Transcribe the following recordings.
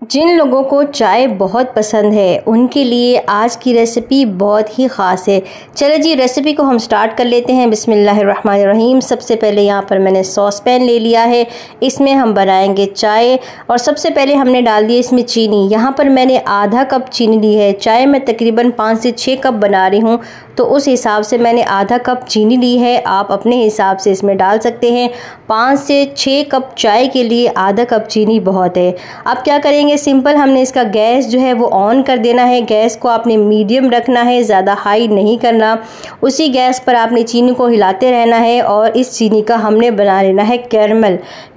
जिन लोगों को चाय बहुत पसंद है उनके लिए आज की रेसिपी बहुत ही ख़ास है। चलो जी, रेसिपी को हम स्टार्ट कर लेते हैं। बिस्मिल्लाहिर्रहमानिर्रहीम। सबसे पहले यहाँ पर मैंने सॉस पैन ले लिया है, इसमें हम बनाएंगे चाय। और सबसे पहले हमने डाल दी इसमें चीनी। यहाँ पर मैंने आधा कप चीनी ली है। चाय मैं तकरीबन 5 से 6 कप बना रही हूँ, तो उस हिसाब से मैंने आधा कप चीनी ली है। आप अपने हिसाब से इसमें डाल सकते हैं। 5 से 6 कप चाय के लिए आधा कप चीनी बहुत है। अब क्या करेंगे, सिंपल हमने इसका गैस जो है वो ऑन कर देना है। गैस को आपने मीडियम रखना है, ज़्यादा हाई नहीं करना। उसी गैस पर आपने चीनी को हिलाते रहना है और इस चीनी का हमने बना लेना है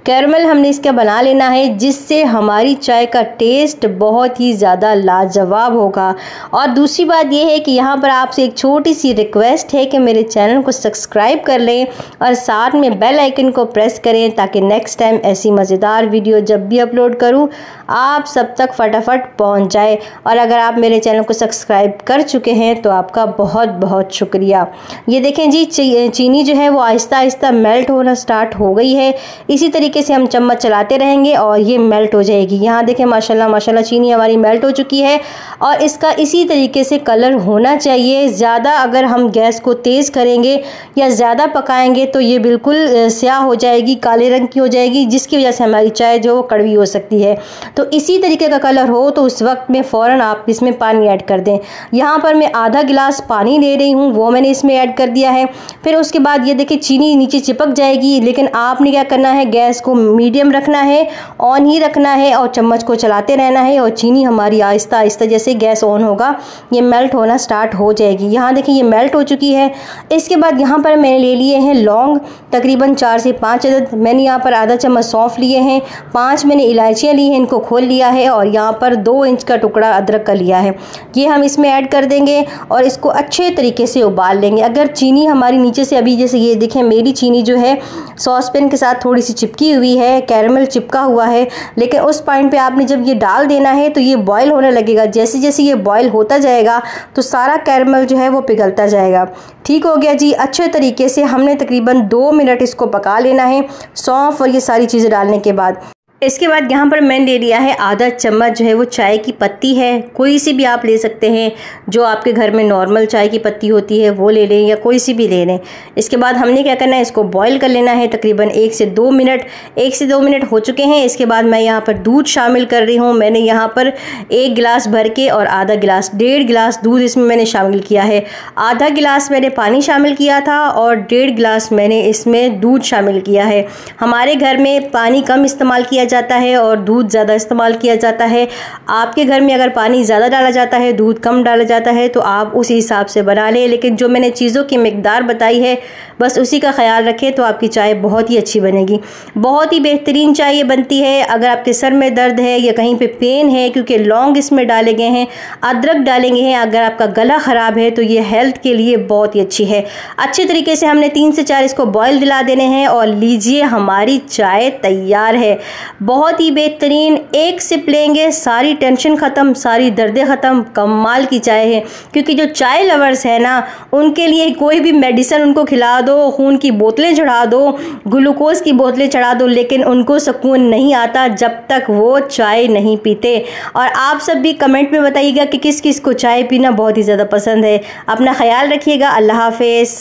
कैरमल हमने इसका बना लेना है, जिससे हमारी चाय का टेस्ट बहुत ही ज़्यादा लाजवाब होगा। और दूसरी बात यह है कि यहाँ पर आपसे एक छोटी सी रिक्वेस्ट है कि मेरे चैनल को सब्सक्राइब कर लें और साथ में बेल आइकन को प्रेस करें, ताकि नेक्स्ट टाइम ऐसी मज़ेदार वीडियो जब भी अपलोड करूँ आप सब तक फटाफट पहुँच जाए। और अगर आप मेरे चैनल को सब्सक्राइब कर चुके हैं तो आपका बहुत बहुत शुक्रिया। ये देखें जी, चीनी जो है वो आहिस्ता आहिस्ता मेल्ट होना स्टार्ट हो गई है। इसी तरीके से हम चम्मच चलाते रहेंगे और ये मेल्ट हो जाएगी। यहाँ देखें माशाल्लाह माशाल्लाह चीनी हमारी मेल्ट हो चुकी है और इसका इसी तरीके से कलर होना चाहिए। ज़्यादा अगर हम गैस को तेज़ करेंगे या ज़्यादा पकाएंगे तो ये बिल्कुल स्याह हो जाएगी, काले रंग की हो जाएगी, जिसकी वजह से हमारी चाय जो कड़वी हो सकती है। तो इसी तरीके का कलर हो तो उस वक्त में फ़ौरन आप इसमें पानी ऐड कर दें। यहाँ पर मैं आधा गिलास पानी ले रही हूँ, वो मैंने इसमें ऐड कर दिया है। फिर उसके बाद ये देखिए चीनी नीचे चिपक जाएगी, लेकिन आपने क्या करना है, गैस को मीडियम रखना है, ऑन ही रखना है और चम्मच को चलाते रहना है। और चीनी हमारी आहिस्ता आहिस्ता जैसे गैस ऑन होगा ये मेल्ट होना स्टार्ट हो जाएगी। यहाँ देखिए ये मेल्ट हो चुकी है। इसके बाद यहाँ पर मैंने ले लिए हैं लौंग, तकरीबन 4 से 5 अदद। मैंने यहाँ पर आधा चम्मच सौंफ लिए हैं, 5 मैंने इलायचियाँ ली हैं, इनको खोल लिया है। और यहाँ पर 2 इंच का टुकड़ा अदरक का लिया है, ये हम इसमें ऐड कर देंगे और इसको अच्छे तरीके से उबाल लेंगे। अगर चीनी हमारी नीचे से अभी जैसे ये देखें मेरी चीनी जो है सॉस पैन के साथ थोड़ी सी चिपकी हुई है, कैरमल चिपका हुआ है, लेकिन उस पॉइंट पे आपने जब ये डाल देना है तो ये बॉयल होने लगेगा। जैसे जैसे ये बॉयल होता जाएगा तो सारा कैरमल जो है वो पिघलता जाएगा। ठीक हो गया जी। अच्छे तरीके से हमने तकरीबन 2 मिनट इसको पका लेना है सौंफ और ये सारी चीज़ें डालने के बाद। इसके बाद यहाँ पर मैंने ले लिया है आधा चम्मच जो है वो चाय की पत्ती है, कोई सी भी आप ले सकते हैं, जो आपके घर में नॉर्मल चाय की पत्ती होती है वो ले लें या कोई सी भी ले लें। इसके बाद हमने क्या करना है, इसको बॉईल कर लेना है तकरीबन 1 से 2 मिनट। 1 से 2 मिनट हो चुके हैं। इसके बाद मैं यहाँ पर दूध शामिल कर रही हूँ। मैंने यहाँ पर 1 गिलास भर के और आधा गिलास 1.5 गिलास दूध इसमें मैंने शामिल किया है। आधा गिलास मैंने पानी शामिल किया था और 1.5 गिलास मैंने इसमें दूध शामिल किया है। हमारे घर में पानी कम इस्तेमाल किया जाता है और दूध ज़्यादा इस्तेमाल किया जाता है। आपके घर में अगर पानी ज़्यादा डाला जाता है, दूध कम डाला जाता है, तो आप उसी हिसाब से बना लें। लेकिन जो मैंने चीज़ों की मिकदार बताई है बस उसी का ख्याल रखें तो आपकी चाय बहुत ही अच्छी बनेगी। बहुत ही बेहतरीन चाय ये बनती है। अगर आपके सर में दर्द है या कहीं पे पेन है, क्योंकि लौंग इसमें डाले गए हैं, अदरक डालेंगे हैं, अगर आपका गला ख़राब है तो ये हेल्थ के लिए बहुत ही अच्छी है। अच्छे तरीके से हमने 3 से 4 इसको बॉयल दिला देने हैं और लीजिए हमारी चाय तैयार है। बहुत ही बेहतरीन, एक सिप लेंगे सारी टेंशन ख़त्म, सारी दर्दें ख़त्म। कमाल की चाय है। क्योंकि जो चाय लवर्स है ना, उनके लिए कोई भी मेडिसिन उनको खिला दो, खून की बोतलें चढ़ा दो, ग्लूकोज की बोतलें चढ़ा दो, लेकिन उनको सुकून नहीं आता जब तक वो चाय नहीं पीते। और आप सब भी कमेंट में बताइएगा कि किस किस को चाय पीना बहुत ही ज़्यादा पसंद है। अपना ख्याल रखिएगा। अल्लाह हाफिज़।